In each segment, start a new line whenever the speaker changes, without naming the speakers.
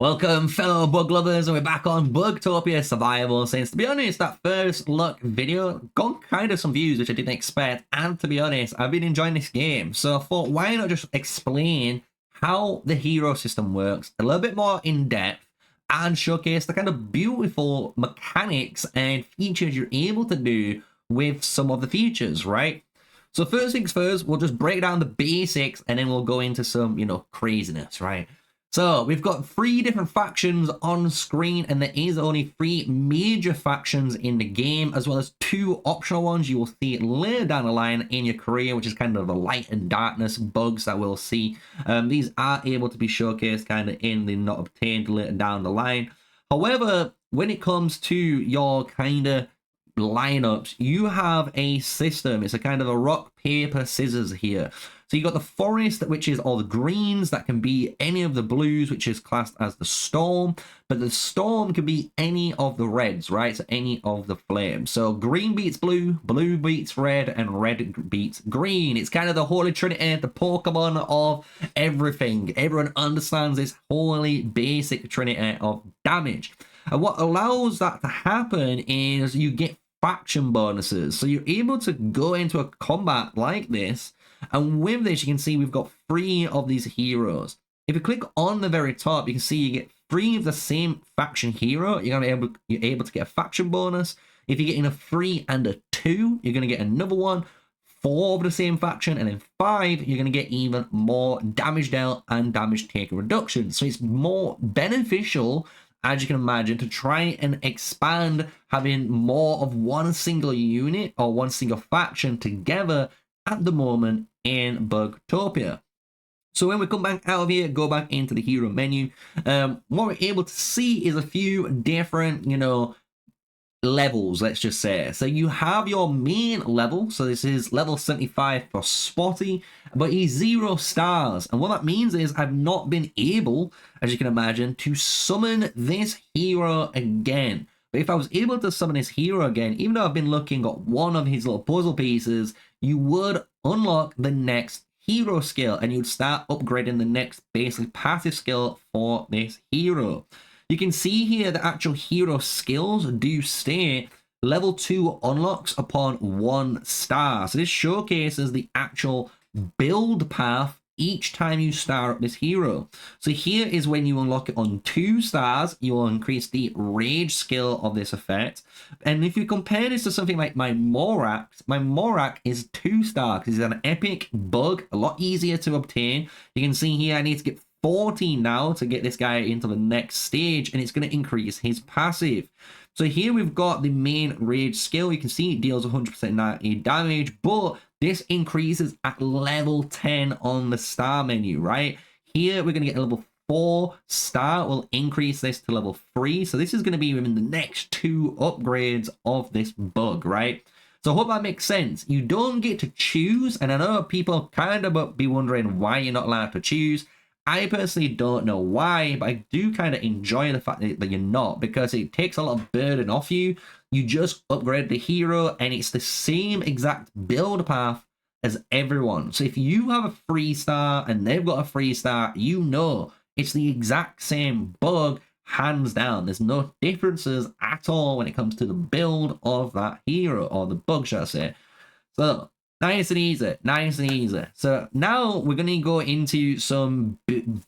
Welcome, fellow bug lovers, and we're back on Bugtopia Survival. Since, to be honest, that first look video got kind of some views, which I didn't expect, and to be honest, I've been enjoying this game. So I thought, why not just explain how the hero system works a little bit more in depth and showcase the kind of beautiful mechanics and features you're able to do with some of the features, right? So first things first, we'll just break down the basics and then we'll go into some, craziness, right? So we've got 3 different factions on screen, and there is only 3 major factions in the game, as well as 2 optional ones you will see later down the line in your career, which is kind of the light and darkness bugs that we'll see. These are able to be showcased kind of in the not obtained later down the line. However, when it comes to your kind of lineups, you have a system. It's a kind of a rock, paper, scissors here. So you got the forest, which is all the greens. That can be any of the blues, which is classed as the storm. But the storm can be any of the reds, right? So any of the flames. So green beats blue, blue beats red, and red beats green. It's kind of the holy trinity, the Pokemon of everything. Everyone understands this holy basic trinity of damage. And what allows that to happen is you get faction bonuses. So you're able to go into a combat like this, and with this, you can see we've got 3 of these heroes. If you click on the very top, you can see you get 3 of the same faction hero. You're able to get a faction bonus. If you're getting a 3 and a 2, you're going to get another one. 4 of the same faction, and then 5, you're going to get even more damage dealt and damage taken reduction. So it's more beneficial, as you can imagine, to try and expand having more of one single unit or one single faction together at the moment in Bugtopia. So when we come back out of here, go back into the hero menu, what we're able to see is a few different, levels, let's just say. So you have your main level. So this is level 75 for Spotty, but he's 0 stars. And what that means is I've not been able, as you can imagine, to summon this hero again. But if I was able to summon this hero again, even though I've been looking at one of his little puzzle pieces, you would unlock the next hero skill and you'd start upgrading the next basically passive skill for this hero. You can see here the actual hero skills do state level 2 unlocks upon 1 star. So this showcases the actual build path each time you start up this hero. So here is when you unlock it on 2 stars, you will increase the rage skill of this effect. And if you compare this to something like my Morak is 2 stars because it's an epic bug, a lot easier to obtain. You can see here I need to get 14 now to get this guy into the next stage, and it's going to increase his passive. So here we've got the main rage skill. You can see it deals 100% damage, but this increases at level 10 on the star menu, right? Here we're going to get a level 4 star. We'll increase this to level 3. So this is going to be within the next 2 upgrades of this bug, right? So I hope that makes sense. You don't get to choose, and I know people kind of be wondering why you're not allowed to choose. I personally don't know why, but I do kind of enjoy the fact that you're not, because it takes a lot of burden off you. You just upgrade the hero, and it's the same exact build path as everyone. So if you have a 3 star and they've got a 3 star, you know it's the exact same bug, hands down. There's no differences at all when it comes to the build of that hero, or the bug, shall I say. So nice and easy, nice and easy. So now we're going to go into some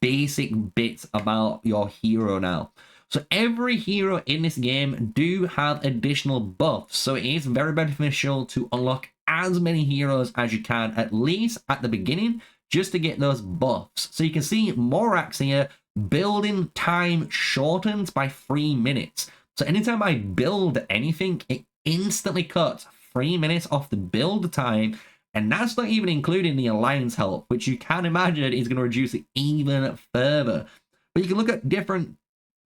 basic bits about your hero now. So every hero in this game do have additional buffs. So it is very beneficial to unlock as many heroes as you can, at least at the beginning, just to get those buffs. So you can see Morax here, building time shortens by 3 minutes. So anytime I build anything, it instantly cuts 3 minutes off the build time, and that's not even including the alliance help, which you can imagine is going to reduce it even further. But you can look at different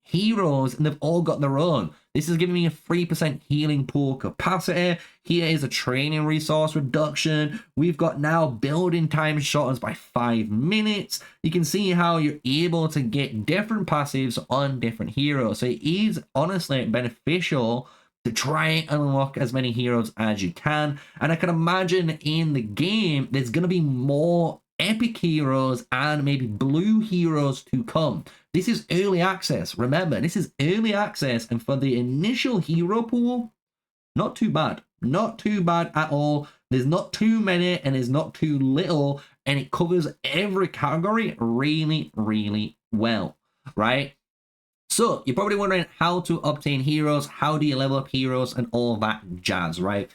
heroes and they've all got their own. This is giving me a 3% healing pool capacity. Here is a training resource reduction. We've got now building time shortens by 5 minutes. You can see how you're able to get different passives on different heroes. So it is honestly beneficial to try and unlock as many heroes as you can. And I can imagine in the game, there's going to be more epic heroes and maybe blue heroes to come. This is early access. Remember, this is early access, and for the initial hero pool, not too bad. Not too bad at all. There's not too many and there's not too little, and it covers every category really, really well, right? So you're probably wondering how to obtain heroes, how do you level up heroes, and all that jazz, right?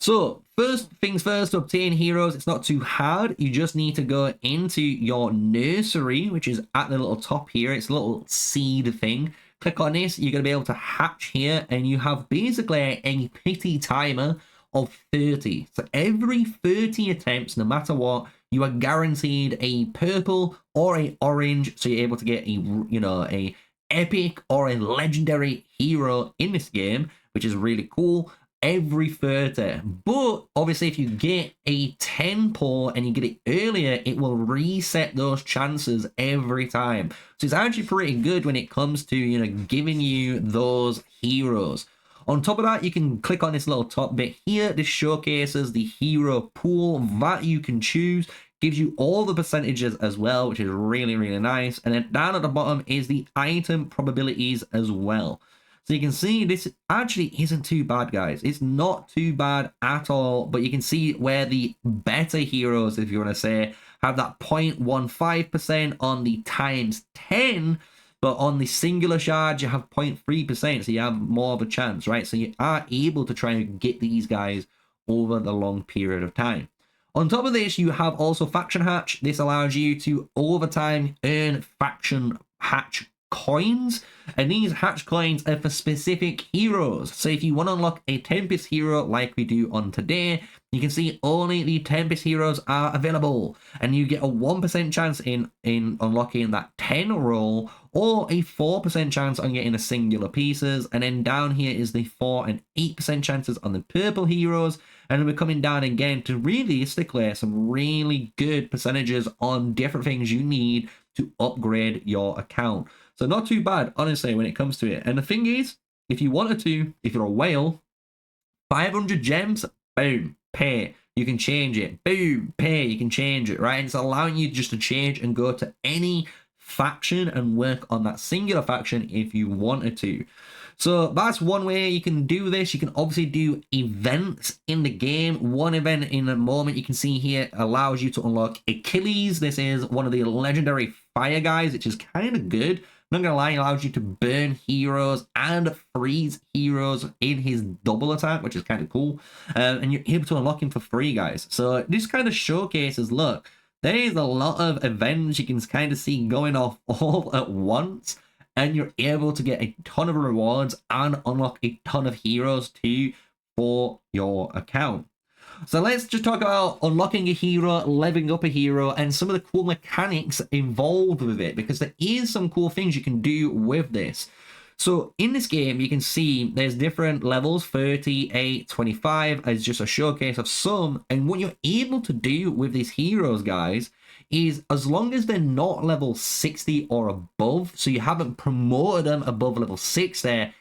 So first things first, to obtain heroes, it's not too hard. You just need to go into your nursery, which is at the little top here. It's a little seed thing. Click on this, you're going to be able to hatch here, and you have basically a pity timer of 30. So every 30 attempts, no matter what, you are guaranteed a purple or a orange, so you're able to get a, you know, a epic or a legendary hero in this game, which is really cool. Every 30. But obviously, if you get a 10 pull and you get it earlier, it will reset those chances every time. So it's actually pretty good when it comes to, you know, giving you those heroes. On top of that, you can click on this little top bit here. This showcases the hero pool that you can choose. Gives you all the percentages as well, which is really, really nice. And then down at the bottom is the item probabilities as well. So you can see this actually isn't too bad, guys. It's not too bad at all, but you can see where the better heroes, if you want to say, have that 0.15% on the times 10, but on the singular charge, you have 0.3%, so you have more of a chance, right? So you are able to try and get these guys over the long period of time. On top of this, you have also Faction Hatch. This allows you to, over time, earn Faction Hatch coins, and these hatch coins are for specific heroes. So if you want to unlock a Tempest hero like we do on today, you can see only the Tempest heroes are available, and you get a 1% chance in unlocking that 10 roll, or a 4% chance on getting a singular pieces. And then down here is the 4 and 8% chances on the purple heroes, and then we're coming down again to realistically some really good percentages on different things you need to upgrade your account. So not too bad, honestly, when it comes to it. And the thing is, if you wanted to, if you're a whale, 500 gems, boom, pay. You can change it. Boom, pay. You can change it, right? And it's allowing you just to change and go to any faction and work on that singular faction if you wanted to. So that's one way you can do this. You can obviously do events in the game. One event in a moment you can see here allows you to unlock Achilles. This is one of the legendary fire guys, which is kind of good. Not gonna lie, it allows you to burn heroes and freeze heroes in his double attack, which is kind of cool. And you're able to unlock him for free, guys. So this kind of showcases, look, there is a lot of events you can kind of see going off all at once, and you're able to get a ton of rewards and unlock a ton of heroes too for your account. So let's just talk about unlocking a hero, leveling up a hero, and some of the cool mechanics involved with it, because there is some cool things you can do with this. So in this game, you can see there's different levels, 30, 8, 25, as just a showcase of some. And what you're able to do with these heroes, guys, is as long as they're not level 60 or above, so you haven't promoted them above level 6 there,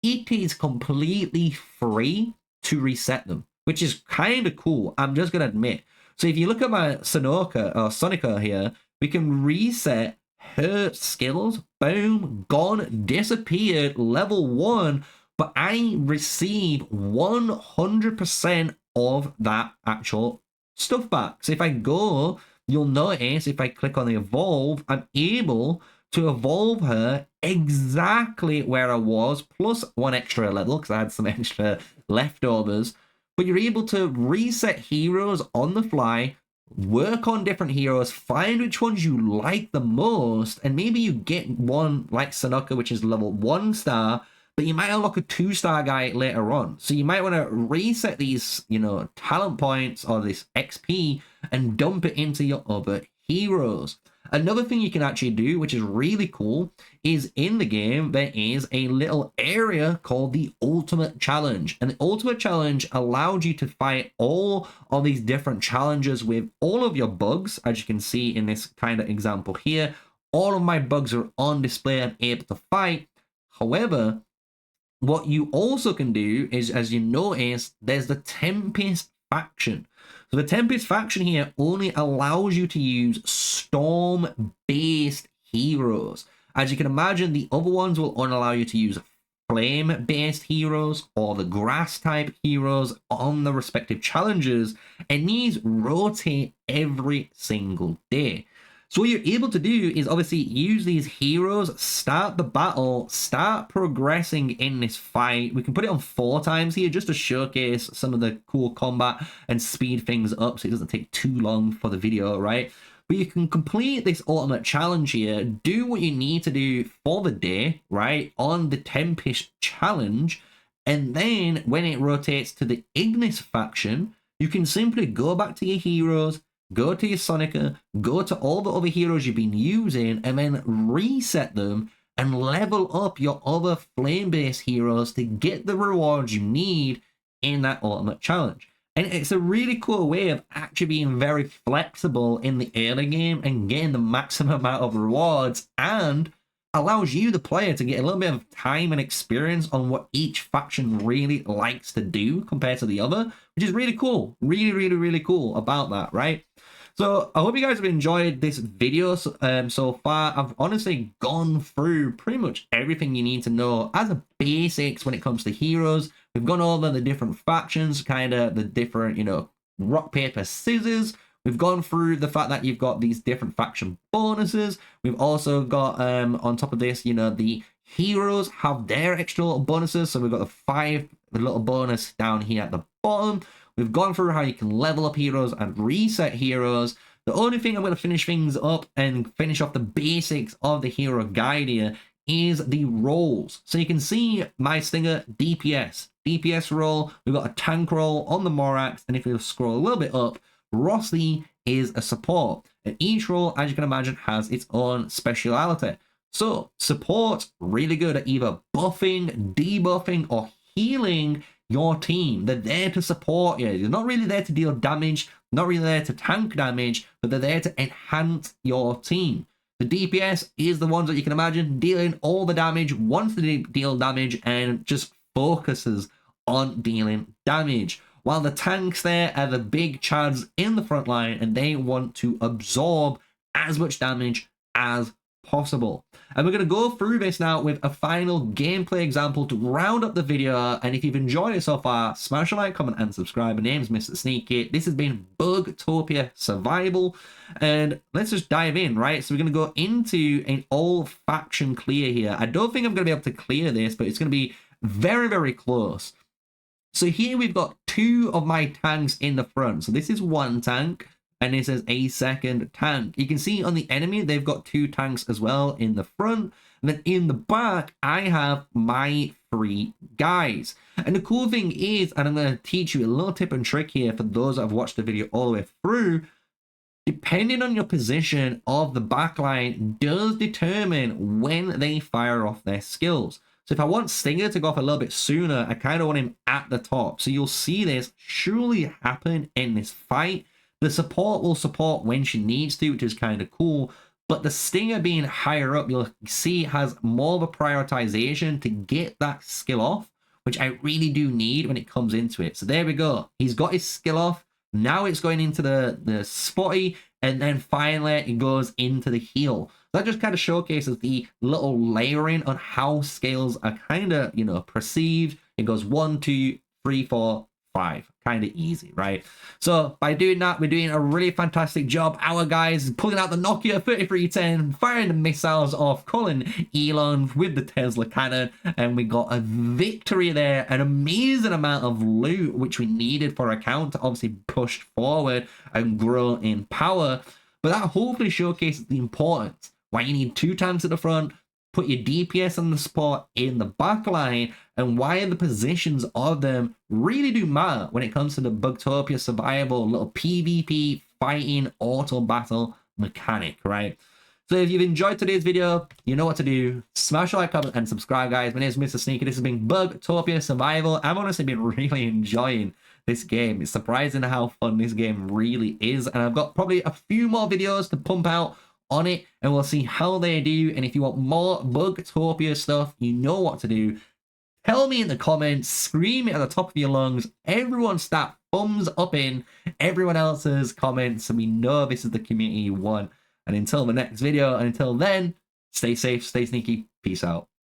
it is completely free to reset them, which is kind of cool, I'm just going to admit. So if you look at my Sonica here, we can reset her skills, boom, gone, disappeared, level 1, but I receive 100% of that actual stuff back. So if I go, you'll notice if I click on the evolve, I'm able to evolve her exactly where I was, plus 1 extra level, because I had some extra leftovers. But you're able to reset heroes on the fly, work on different heroes, find which ones you like the most, and maybe you get one like Sonoka, which is level 1 star, but you might unlock a 2-star guy later on. So you might want to reset these, you know, talent points or this XP and dump it into your other heroes. Another thing you can actually do, which is really cool, is in the game, there is a little area called the Ultimate Challenge. And the Ultimate Challenge allowed you to fight all of these different challenges with all of your bugs, as you can see in this kind of example here. All of my bugs are on display and able to fight. However, what you also can do is, as you notice, there's the Tempest faction. So the Tempest faction here only allows you to use storm-based heroes. As you can imagine, the other ones will only allow you to use flame-based heroes or the grass-type heroes on the respective challenges, and these rotate every single day. So what you're able to do is obviously use these heroes, start the battle, start progressing in this fight. We can put it on 4 times here just to showcase some of the cool combat and speed things up so it doesn't take too long for the video, right? But you can complete this ultimate challenge here, do what you need to do for the day, right, on the Tempest challenge, and then when it rotates to the Ignis faction, you can simply go back to your heroes, go to your Sonica, go to all the other heroes you've been using, and then reset them and level up your other flame-based heroes to get the rewards you need in that ultimate challenge. And it's a really cool way of actually being very flexible in the early game and getting the maximum amount of rewards, and allows you, the player, to get a little bit of time and experience on what each faction really likes to do compared to the other, which is really cool. Really cool about that, right? So I hope you guys have enjoyed this video so far. I've honestly gone through pretty much everything you need to know as a basics when it comes to heroes. We've gone over the different factions, kind of the different, you know, rock, paper, scissors. We've gone through the fact that you've got these different faction bonuses. We've also got, on top of this, you know, the heroes have their extra little bonuses. So we've got the 5 little bonus down here at the bottom. We've gone through how you can level up heroes and reset heroes. The only thing I'm going to finish things up and finish off the basics of the hero guide here is the roles. So you can see my Stinger DPS role. We've got a tank role on the Morax, and if you scroll a little bit up, Rossi is a support, and each role, as you can imagine, has its own speciality. So support, really good at either buffing, debuffing, or healing your team. They're there to support you. They're not really there to deal damage, not really there to tank damage, but they're there to enhance your team. The DPS is the ones that you can imagine dealing all the damage, wants to deal damage, and just focuses on dealing damage. While the tanks there are the big chads in the front line, and they want to absorb as much damage as possible. And we're going to go through this now with a final gameplay example to round up the video. And if you've enjoyed it so far, smash a like, comment, and subscribe. My name's MrSneakyy. This has been Bugtopia Survival, and let's just dive in, right? So we're going to go into an all faction clear here. I don't think I'm going to be able to clear this, but it's going to be very close. So here we've got 2 of my tanks in the front. So this is 1 tank, and this is a 2nd tank. You can see on the enemy, they've got 2 tanks as well in the front. And then in the back, I have my 3 guys. And the cool thing is, and I'm going to teach you a little tip and trick here for those that have watched the video all the way through, depending on your position of the backline does determine when they fire off their skills. So if I want Stinger to go off a little bit sooner, I kind of want him at the top. So you'll see this surely happen in this fight. The support will support when she needs to, which is kind of cool. But the Stinger being higher up, you'll see has more of a prioritization to get that skill off, which I really do need when it comes into it. So there we go. He's got his skill off. Now it's going into the spotty, and then finally it goes into the heal. That just kind of showcases the little layering on how skills are kind of, you know, perceived. It goes 1, 2, 3, 4, 5. Kind of easy, right? So by doing that, we're doing a really fantastic job. Our guys pulling out the Nokia 3310, firing the missiles off, calling Elon with the Tesla cannon, and we got a victory there. An amazing amount of loot, which we needed for our account to obviously push forward and grow in power. But that hopefully showcases the importance why you need 2 tanks at the front, put your DPS on the spot in the back line, and why the positions of them really do matter when it comes to the Bugtopia survival, little PvP fighting auto battle mechanic, right? So if you've enjoyed today's video, you know what to do. Smash a like, comment, and subscribe, guys. My name is MrSneakyy. This has been Bugtopia Survival. I've honestly been really enjoying this game. It's surprising how fun this game really is, and I've got probably a few more videos to pump out on it, and we'll see how they do. And if you want more Bugtopia stuff, you know what to do. Tell me in the comments, scream it at the top of your lungs. Everyone start thumbs up in everyone else's comments so we know this is the community you want. And until the next video, and until then, stay safe, stay sneaky, peace out.